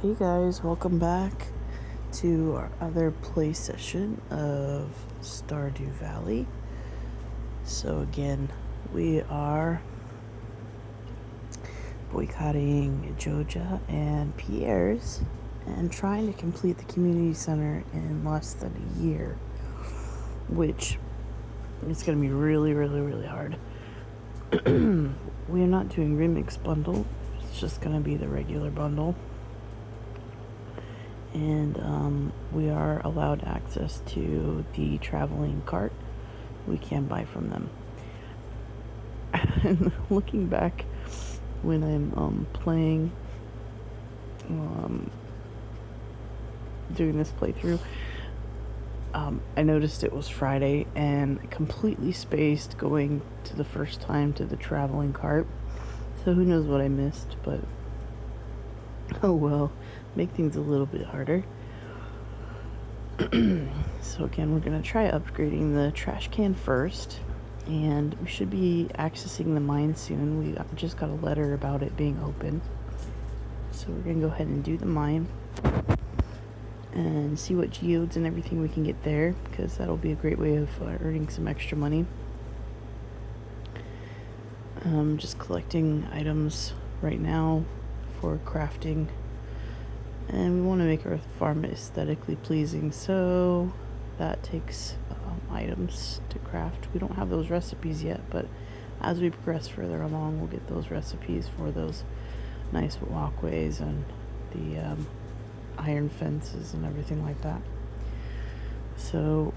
Hey guys, welcome back to our other play session of Stardew Valley. So again, we are boycotting JoJA and Pierre's and trying to complete the community center in less than a year, which is going to be really hard. We are not doing remix bundle, it's just going to be the regular bundle. And we are allowed access to the traveling cart we can buy from them. And looking back when I'm playing, doing this playthrough, I noticed it was Friday and completely spaced going to the first time to the traveling cart. So who knows what I missed, but oh well, make things a little bit harder. So again, we're going to try upgrading the trash can first, and we should be accessing the mine soon. We just got a letter about it being open, so we're going to go ahead and do the mine and see what geodes and everything we can get there, because that'll be a great way of earning some extra money. Just collecting items right now for crafting, and we want to make our farm aesthetically pleasing, so that takes items to craft. We don't have those recipes yet, but as we progress further along, we'll get those recipes for those nice walkways and the iron fences and everything like that. So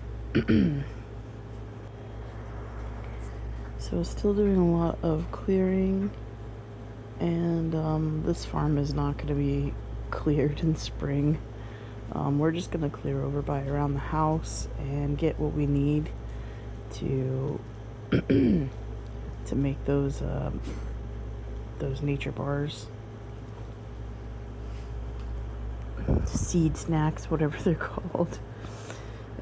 still doing a lot of clearing, and this farm is not going to be cleared in spring. We're just going to clear over by around the house and get what we need to to make those nature bars, seed snacks, whatever they're called.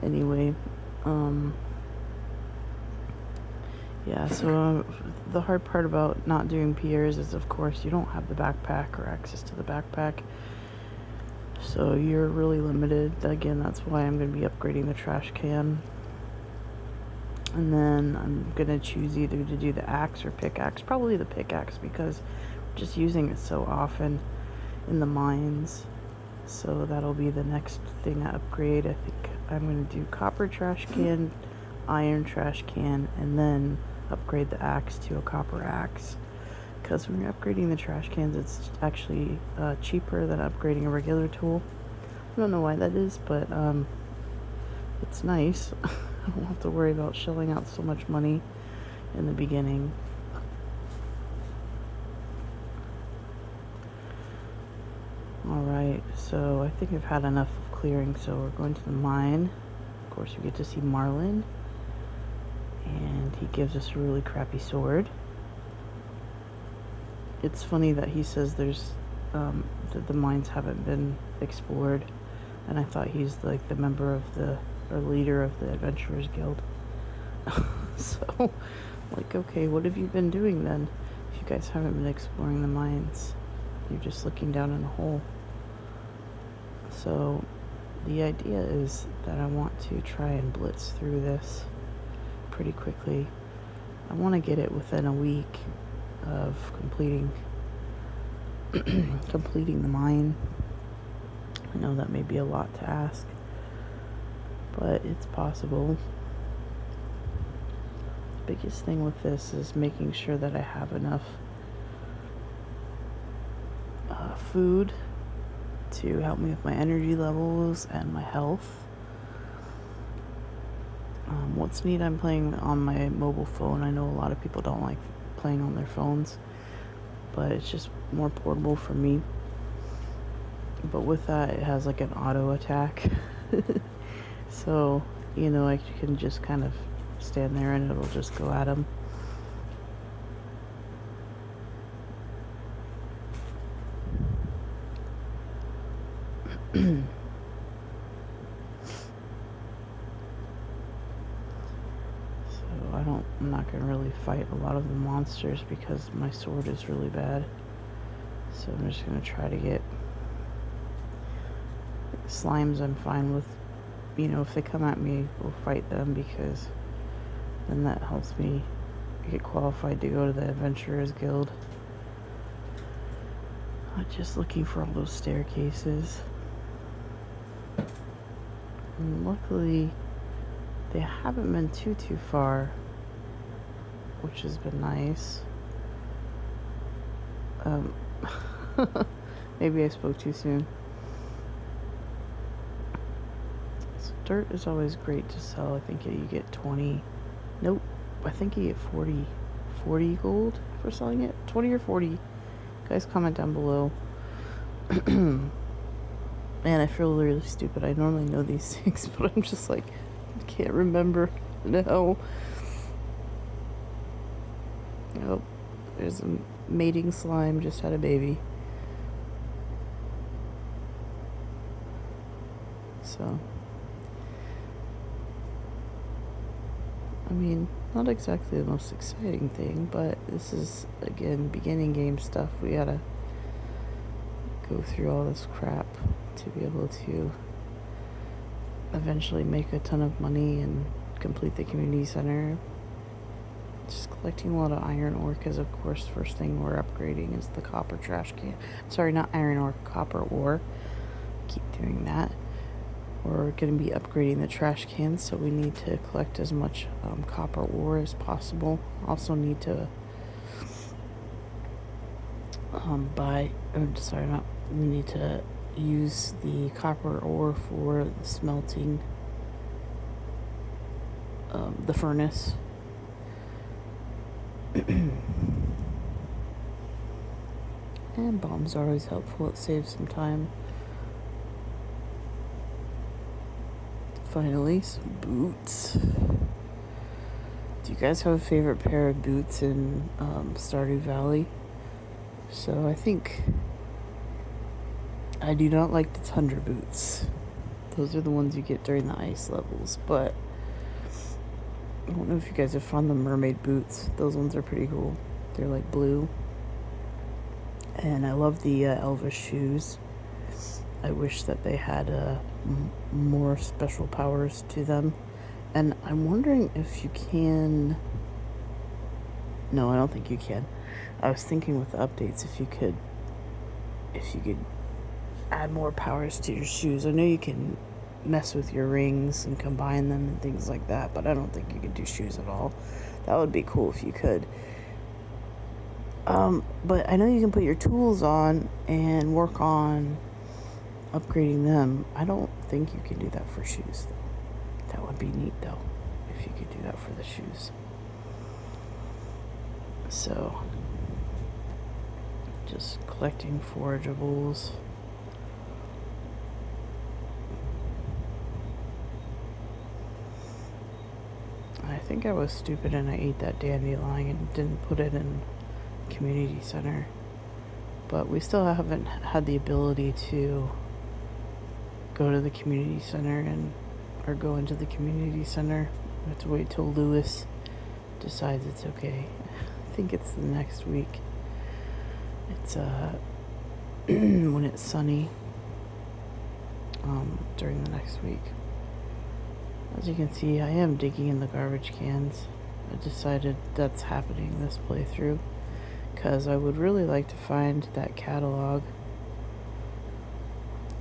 Anyway, yeah, so the hard part about not doing Pierre's is, of course, you don't have the backpack or access to the backpack. So you're really limited. Again, that's why I'm going to be upgrading the trash can. And then I'm going to choose either to do the axe or pickaxe. Probably the pickaxe, because we're just using it so often in the mines. So that'll be the next thing I upgrade. I think I'm going to do copper trash can, iron trash can, and then upgrade the axe to a copper axe. Because when you're upgrading the trash cans, it's actually cheaper than upgrading a regular tool. I don't know why that is, but it's nice. I don't have to worry about shelling out so much money in the beginning. Alright, so I think I've had enough of clearing, so we're going to the mine. Of course, we get to see Marlin, and he gives us a really crappy sword. It's funny that he says there's that the mines haven't been explored, and I thought he's like the member of the, or leader of the Adventurers Guild. So, like, okay, what have you been doing then? If you guys haven't been exploring the mines, you're just looking down in a hole. So, the idea is that I want to try and blitz through this pretty quickly. I want to get it within a week of completing the mine. I know that may be a lot to ask, but it's possible. The biggest thing with this is making sure that I have enough food to help me with my energy levels and my health. What's neat, I'm playing on my mobile phone. I know a lot of people don't like playing on their phones, but it's just more portable for me. But with that, it has like an auto attack. So, you know, I can just kind of stand there and it'll just go at them. I'm not going to really fight a lot of the monsters because my sword is really bad. So I'm just going to try to get Slimes I'm fine with. You know, if they come at me, we'll fight them, because then that helps me get qualified to go to the Adventurers Guild. I'm just looking for all those staircases. And luckily, they haven't been too far, which has been nice. Maybe I spoke too soon. So dirt is always great to sell. I think you get 20. Nope. I think you get 40 gold for selling it. 20 or 40. Guys, comment down below. Man, I feel really stupid. I normally know these things, but I'm just like, I can't remember. No. Oh, there's a mating slime, just had a baby. So, I mean, not exactly the most exciting thing, but this is, again, beginning game stuff. We gotta go through all this crap to be able to eventually make a ton of money and complete the community center. Just collecting a lot of iron ore, because of course first thing we're upgrading is the copper trash can. Sorry, not iron ore, copper ore. Keep doing that. We're going to be upgrading the trash cans, so we need to collect as much copper ore as possible. Also need to we need to use the copper ore for the smelting, the furnace. And bombs are always helpful. It saves some time. Finally, some boots. Do you guys have a favorite pair of boots in Stardew Valley? So I think I do not like the Tundra boots. Those are the ones you get during the ice levels, but I don't know if you guys have found the mermaid boots. Those ones are pretty cool. They're like blue. And I love the Elvis shoes. I wish that they had more special powers to them. And I'm wondering if you can... No, I don't think you can. I was thinking with the updates if you could add more powers to your shoes. I know you can mess with your rings and combine them and things like that, but I don't think you could do shoes at all. That would be cool if you could. But I know you can put your tools on and work on upgrading them. I don't think you can do that for shoes, though. That would be neat, though, if you could do that for the shoes. So, just collecting forageables. I think I was stupid and I ate that dandelion and didn't put it in community center. But we still haven't had the ability to go to the community center or go into the community center. We have to wait till Lewis decides it's okay. I think it's the next week. It's when it's sunny during the next week. As you can see, I am digging in the garbage cans. I decided that's happening this playthrough because I would really like to find that catalog.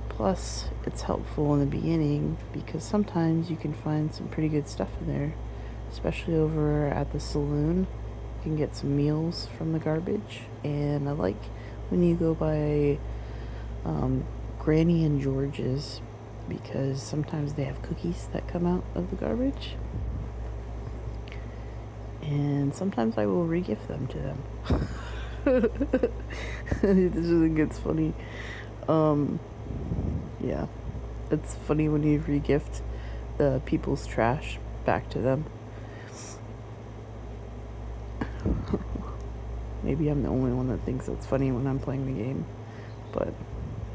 Plus, it's helpful in the beginning because sometimes you can find some pretty good stuff in there, especially over at the saloon. You can get some meals from the garbage, and I like when you go by Granny and George's, because sometimes they have cookies that come out of the garbage, and sometimes I will re-gift them to them. This just gets funny. Yeah, it's funny when you re-gift the people's trash back to them. Maybe I'm the only one that thinks it's funny when I'm playing the game, but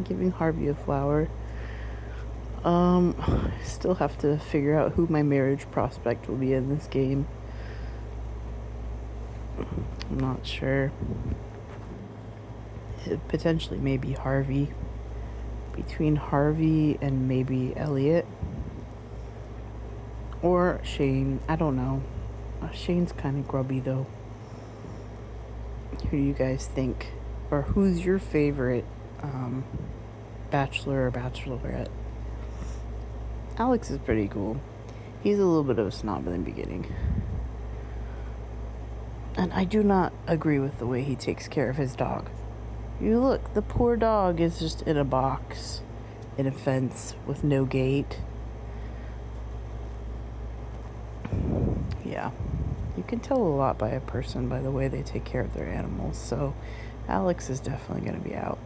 giving Harvey a flower. I still have to figure out who my marriage prospect will be in this game. I'm not sure. It potentially may be Harvey, between Harvey and maybe Elliot. Or Shane. I don't know. Shane's kind of grubby though. Who do you guys think? Or who's your favorite bachelor or bachelorette? Alex is pretty cool. He's a little bit of a snob in the beginning. And I do not agree with the way he takes care of his dog. You look, the poor dog is just in a box, in a fence with no gate. Yeah. You can tell a lot by a person by the way they take care of their animals. So Alex is definitely going to be out.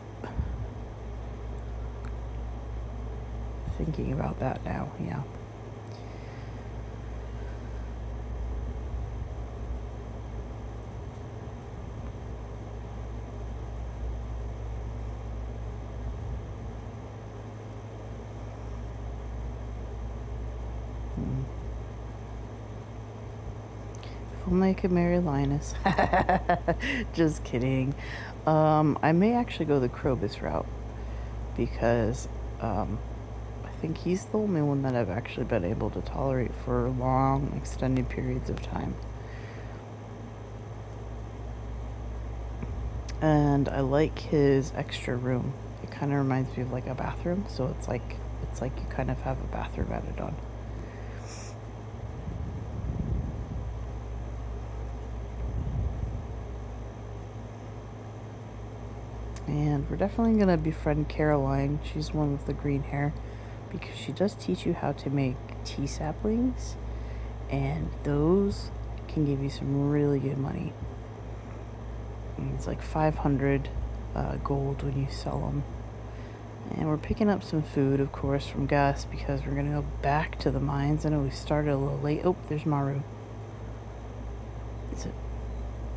Thinking about that now, yeah. If only I could marry Linus. Just kidding. I may actually go the Krobus route because I think he's the only one that I've actually been able to tolerate for long, extended periods of time. And I like his extra room. It kind of reminds me of like a bathroom, so it's like you kind of have a bathroom added on. And we're definitely going to befriend Caroline. She's one with the green hair because she does teach you how to make tea saplings, and those can give you some really good money. And it's like 500 gold when you sell them. And we're picking up some food, of course, from Gus because we're going to go back to the mines. I know we started a little late. Oh, there's Maru.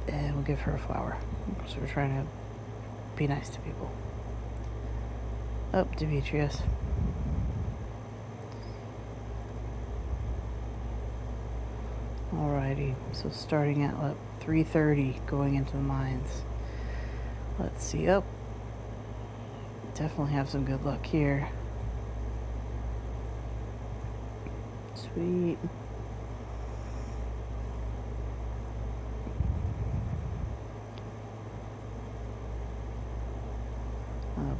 And we'll give her a flower. So we're trying to be nice to people. Oh, Demetrius. Alrighty, so starting at 3:30, going into the mines. Let's see. Oh, definitely have some good luck here. Sweet.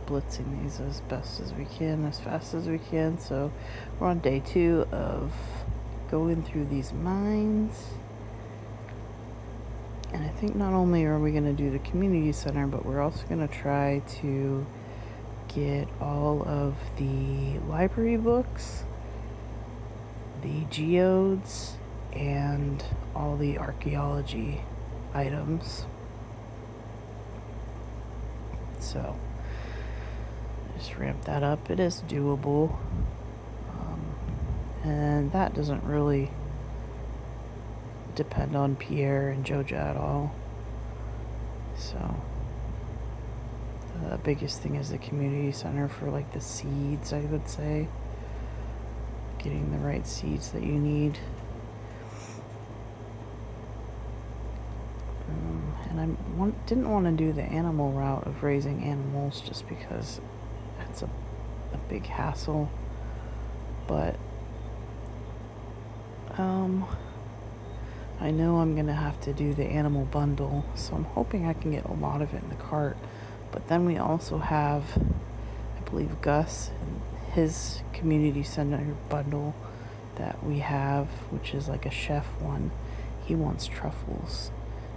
Blitzing these as best as we can, as fast as we can. So we're on day 2 of going through these mines. And I think not only are we going to do the community center, but we're also going to try to get all of the library books, the geodes, and all the archaeology items. So just ramp that up. It is doable. And that doesn't really depend on Pierre and JoJA at all. So the biggest thing is the community center for like the seeds, I would say. Getting the right seeds that you need. And I didn't want to do the animal route of raising animals just because it's a big hassle. But I know I'm gonna have to do the animal bundle, so I'm hoping I can get a lot of it in the cart. But then we also have, I believe, Gus and his community center bundle that we have, which is like a chef one. He wants truffles,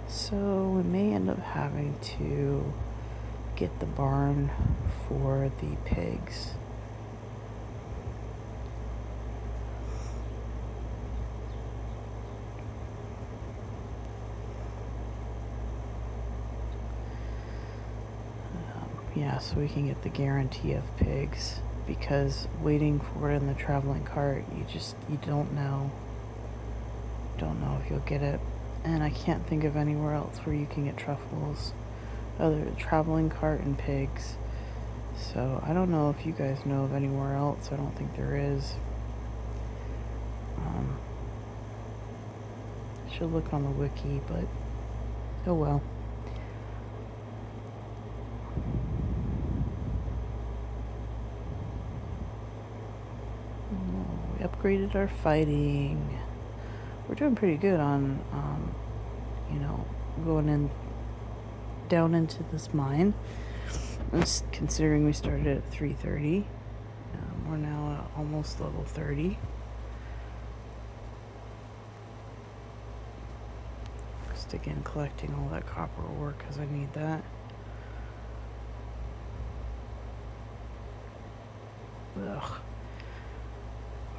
so we may end up having to get the barn for the pigs. Yeah, so we can get the guarantee of pigs, because waiting for it in the traveling cart, you don't know if you'll get it. And I can't think of anywhere else where you can get truffles other than traveling cart and pigs. So I don't know if you guys know of anywhere else. I don't think there is. Should look on the wiki, but oh well. Oh, we upgraded our fighting. We're doing pretty good on, going in down into this mine. Just considering we started at 330. We're now at almost level 30. Just again collecting all that copper ore because I need that. Ugh.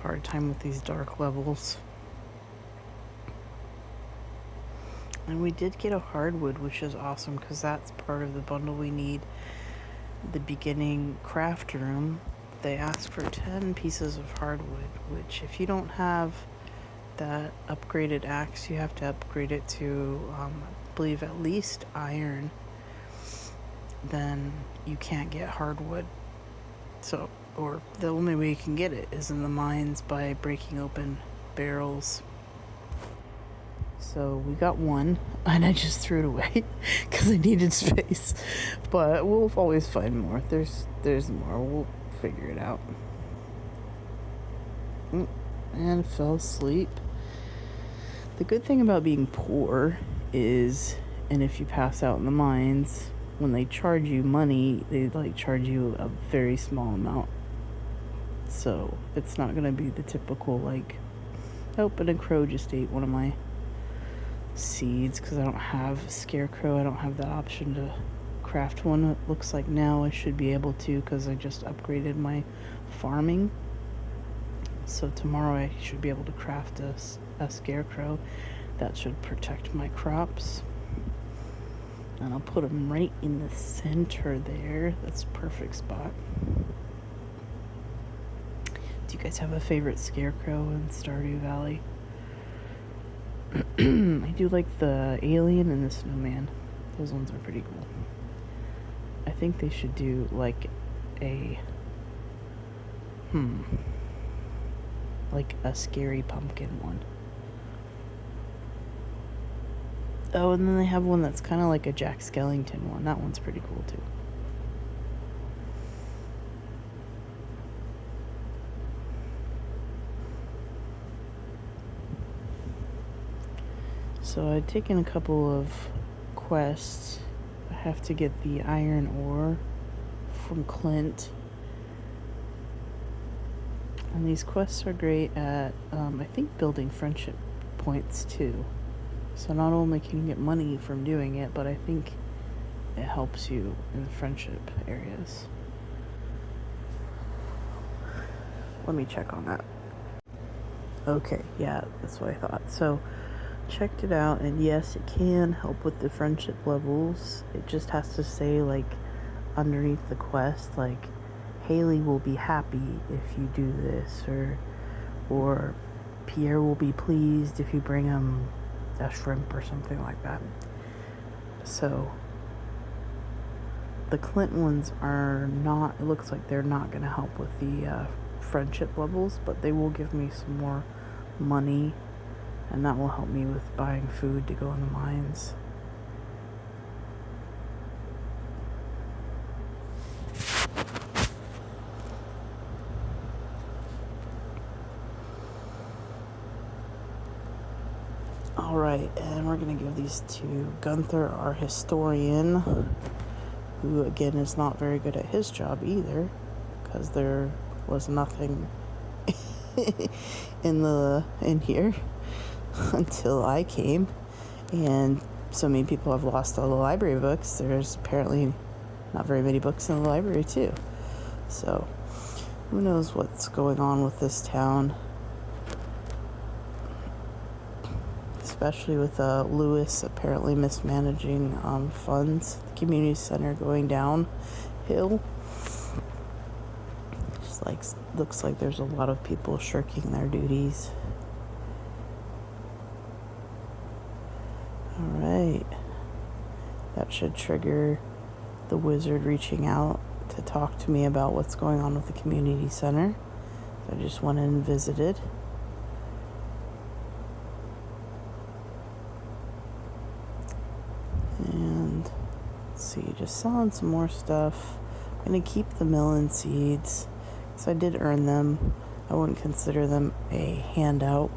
Hard time with these dark levels. And we did get a hardwood, which is awesome because that's part of the bundle we need. The beginning craft room, they ask for 10 pieces of hardwood, which if you don't have that upgraded axe, you have to upgrade it to, I believe, at least iron. Then you can't get hardwood. So, or the only way you can get it is in the mines by breaking open barrels. So we got one, and I just threw it away because I needed space. But we'll always find more. There's more. We'll figure it out. And fell asleep. The good thing about being poor is, and if you pass out in the mines, when they charge you money, they charge you a very small amount. So it's not gonna be the typical oh, but a crow just ate one of my seeds because I don't have scarecrow. I don't have that option to craft one. It looks like now I should be able to because I just upgraded my farming. So tomorrow I should be able to craft a scarecrow that should protect my crops. And I'll put them right in the center there. That's a perfect spot. Do you guys have a favorite scarecrow in Stardew Valley? I do like the alien and the snowman. Those ones are pretty cool. I think they should do a scary pumpkin one. Oh, and then they have one that's kind of like a Jack Skellington one. That one's pretty cool too. So I'd taken a couple of quests. I have to get the iron ore from Clint. And these quests are great at, I think, building friendship points too. So not only can you get money from doing it, but I think it helps you in the friendship areas. Let me check on that. Okay, yeah, that's what I thought. So checked it out, and yes, it can help with the friendship levels. It just has to say underneath the quest, Haley will be happy if you do this, or Pierre will be pleased if you bring him a shrimp or something like that. So the Clint ones are not, it looks like they're not going to help with the friendship levels, but they will give me some more money, and that will help me with buying food to go in the mines. Alright, and we're going to give these to Gunther, our historian, who again is not very good at his job either, because there was nothing in here until I came, and so many people have lost all the library books. There's apparently not very many books in the library too, so who knows what's going on with this town, especially with Lewis apparently mismanaging funds, the community center going downhill. Just looks like there's a lot of people shirking their duties. Alright, that should trigger the wizard reaching out to talk to me about what's going on with the community center. So I just went in and visited. And let's see, just selling some more stuff. I'm gonna keep the melon seeds because I did earn them. I wouldn't consider them a handout.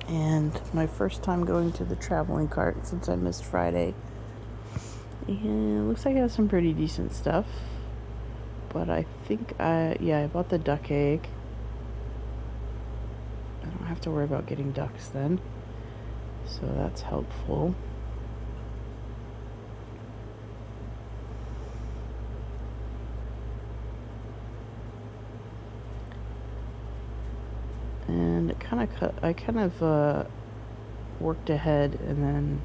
And my first time going to the traveling cart since I missed Friday. And it looks like I have some pretty decent stuff. But I think I bought the duck egg. I don't have to worry about getting ducks then. So that's helpful. And I kind of worked ahead and then,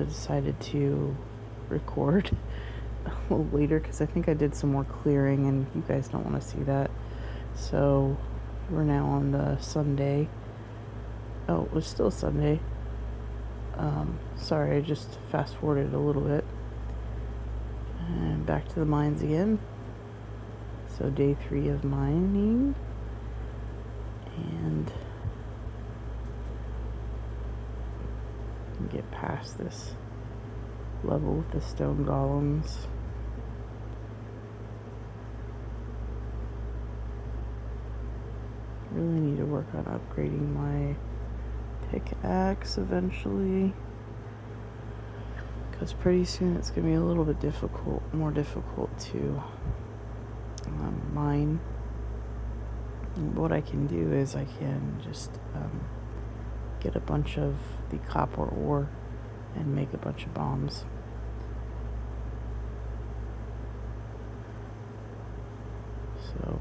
decided to record a little later because I think I did some more clearing and you guys don't want to see that. So we're now on the Sunday. Oh, it was still Sunday. Sorry, I just fast forwarded a little bit. And back to the mines again. So day 3 of mining. And get past this level with the stone golems. Really need to work on upgrading my pickaxe eventually, because pretty soon it's gonna be a little bit more difficult to mine. And what I can do is I can just get a bunch of the copper ore and make a bunch of bombs. So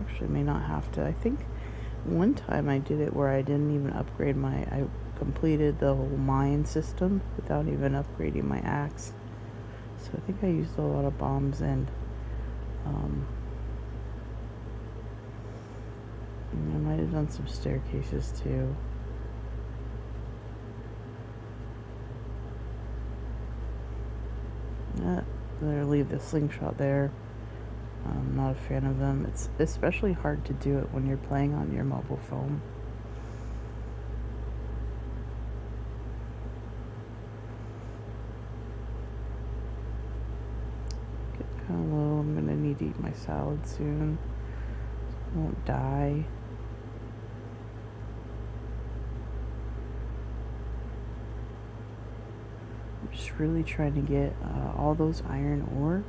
actually may not have to. I think one time I did it where I didn't even upgrade I completed the whole mine system without even upgrading my axe. So I think I used a lot of bombs and I might have done some staircases too. Better leave the slingshot there. I'm not a fan of them. It's especially hard to do it when you're playing on your mobile phone. Get kind of low. I'm gonna need to eat my salad soon, so I won't die. I'm just really trying to get all those iron ore.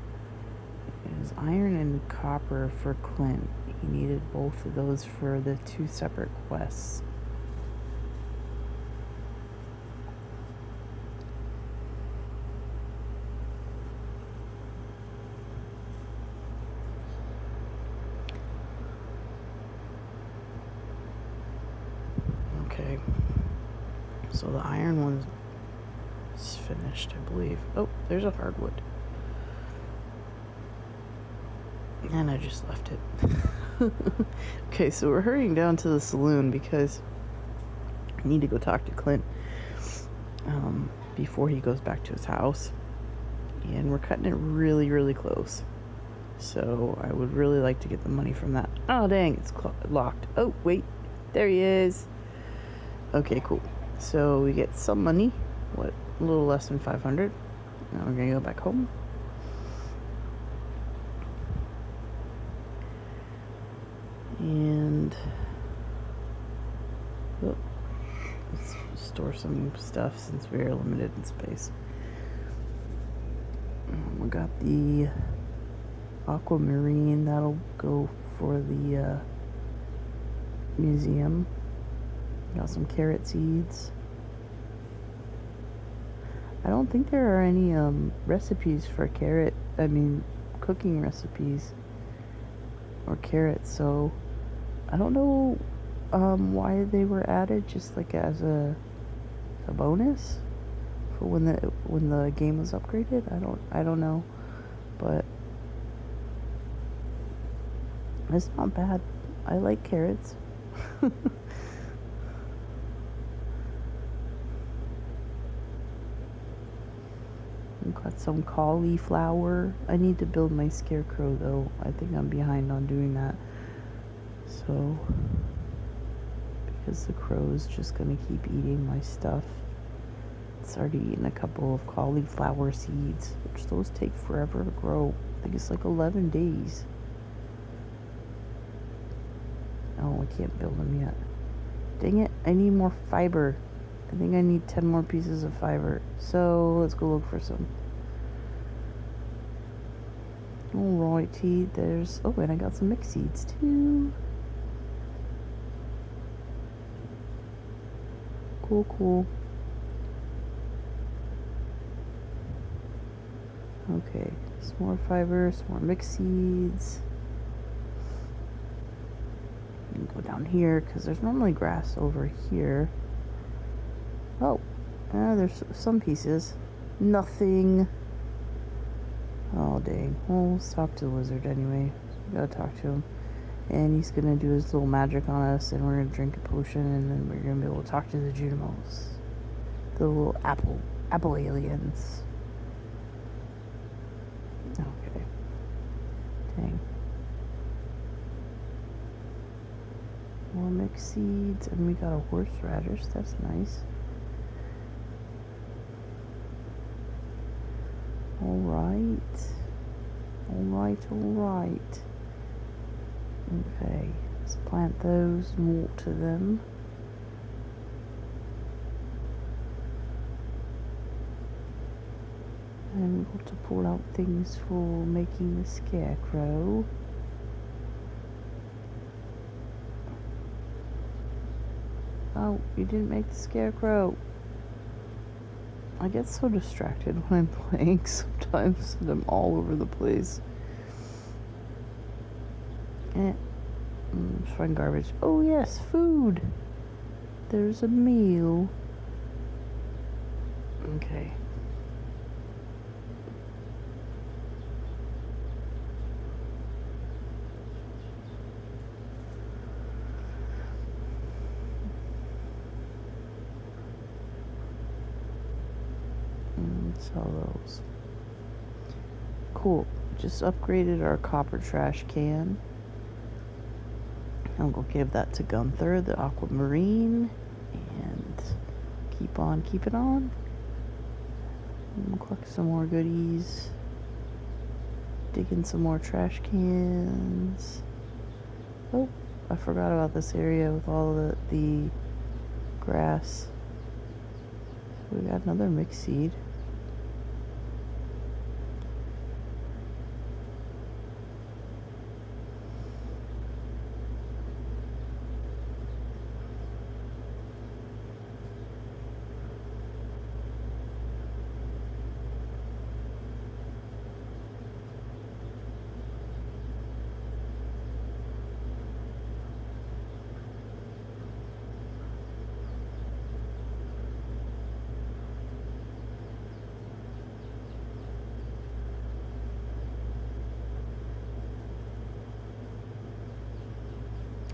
Is iron and copper for Clint. He needed both of those for the 2 separate quests. Okay. So the iron one's finished, I believe. Oh, there's a hardwood. And I just left it. Okay, so we're hurrying down to the saloon because I need to go talk to Clint before he goes back to his house. And we're cutting it really, really close. So I would really like to get the money from that. Oh, dang, it's locked. Oh, wait, there he is. Okay, cool. So we get some money, a little less than 500. Now we're gonna go back home. And let's store some stuff since we are limited in space. We got the aquamarine, that'll go for the museum. Got some carrot seeds. I don't think there are any recipes for cooking recipes or carrots, so I don't know why they were added, just like as a bonus for when the game was upgraded. I don't know, but it's not bad. I like carrots. We've got some cauliflower. I need to build my scarecrow though. I think I'm behind on doing that. So because the crow's just gonna keep eating my stuff. It's already eaten a couple of cauliflower seeds, which those take forever to grow. I think it's like 11 days. Oh, I can't build them yet. Dang it, I need more fiber. I think I need 10 more pieces of fiber. So let's go look for some. Alrighty, there's... Oh, and I got some mixed seeds too. Cool. Okay, some more fiber, some more mixed seeds. Go down here because there's normally grass over here. Oh, there's some pieces. Nothing. Oh, dang. Well, let's talk to the wizard anyway. We gotta talk to him. And he's gonna do his little magic on us, and we're gonna drink a potion, and then we're gonna be able to talk to the Junimos. The little apple aliens. Okay. Dang. More mixed seeds, and we got a horseradish. That's nice. Alright. Okay, let's plant those and water them. And we've got to pull out things for making the scarecrow. Oh, you didn't make the scarecrow. I get so distracted when I'm playing sometimes that I'm all over the place. Find garbage. Oh yes, food. There's a meal. Okay. Sell those. Cool. Just upgraded our copper trash can. I'll go give that to Gunther, the aquamarine, and keep on keeping on. And collect some more goodies. Dig in some more trash cans. Oh, I forgot about this area with all the grass. We got another mixed seed.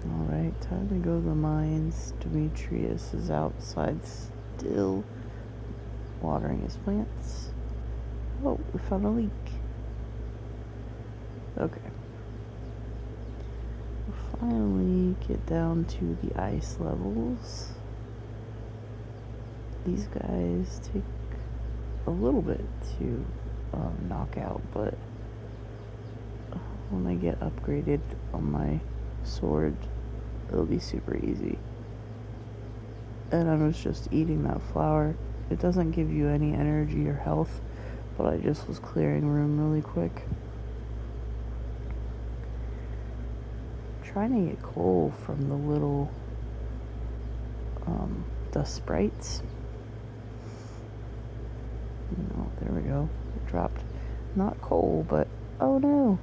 Alright, time to go to the mines. Demetrius is outside still watering his plants. Oh, we found a leak. Okay. We'll finally get down to the ice levels. These guys take a little bit to knock out, but when I get upgraded on my sword, it'll be super easy. And I was just eating that flower. It doesn't give you any energy or health, but I just was clearing room really quick. Trying to get coal from the little dust sprites. No, there we go. It dropped not coal, but oh no,